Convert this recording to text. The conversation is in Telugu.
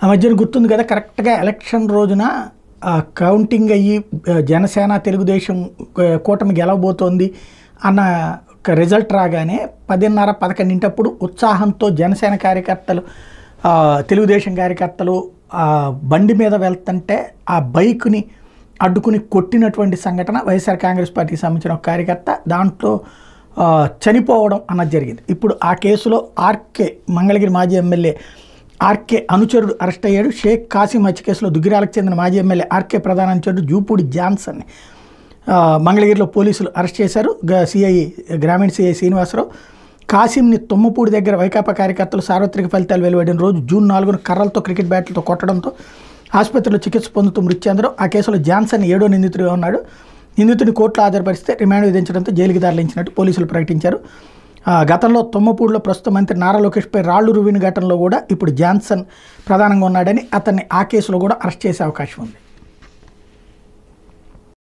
ఆ మధ్యన గుర్తుంది కదా, కరెక్ట్గా ఎలక్షన్ రోజున కౌంటింగ్ అయ్యి జనసేన తెలుగుదేశం కూటమి గెలవబోతోంది అన్న రిజల్ట్ రాగానే 10:30, 11 ఉత్సాహంతో జనసేన కార్యకర్తలు తెలుగుదేశం కార్యకర్తలు బండి మీద వెళ్తుంటే ఆ బైక్ని అడ్డుకుని కొట్టినటువంటి సంఘటన వైఎస్ఆర్ కాంగ్రెస్ పార్టీకి సంబంధించిన ఒక కార్యకర్త దాంట్లో చనిపోవడం అన్నది జరిగింది. ఇప్పుడు ఆ కేసులో ఆర్కే మంగళగిరి మాజీ ఎమ్మెల్యే ఆర్కే అనుచరుడు అరెస్ట్ అయ్యాడు. షేక్ కాసిం హత్య కేసులో దుగ్గిరాలకు చెందిన మాజీ ఎమ్మెల్యే ఆర్కే ప్రధాన అనుచరుడు జూపూడి జాన్సన్ని మంగళగిరిలో పోలీసులు అరెస్ట్ చేశారు. గ్రామీణ సిఐ శ్రీనివాసరావు కాసింని తుమ్మపూడి దగ్గర వైకాపా కార్యకర్తలు సార్వత్రిక ఫలితాలు వెలువడిన రోజు జూన్ 4న కర్రలతో క్రికెట్ బ్యాట్లతో కొట్టడంతో ఆసుపత్రిలో చికిత్స పొందుతూ మృతి చెందడం. ఆ కేసులో జాన్సన్ 7వ నిందితుడిగా ఉన్నాడు. నిందితుడిని కోర్టులో హాజరుపరిస్తే రిమాండ్ విధించడంతో జైలుకి తరలించినట్టు పోలీసులు ప్రకటించారు. గతంలో తుమ్మపూడిలో ప్రస్తుత మంత్రి నారా లోకేష్పై రాళ్లు రువ్విన ఘటనలో కూడా ఇప్పుడు జాన్సన్ ప్రధానంగా ఉన్నాడని, అతన్ని ఆ కేసులో కూడా అరెస్ట్ చేసే అవకాశం ఉంది.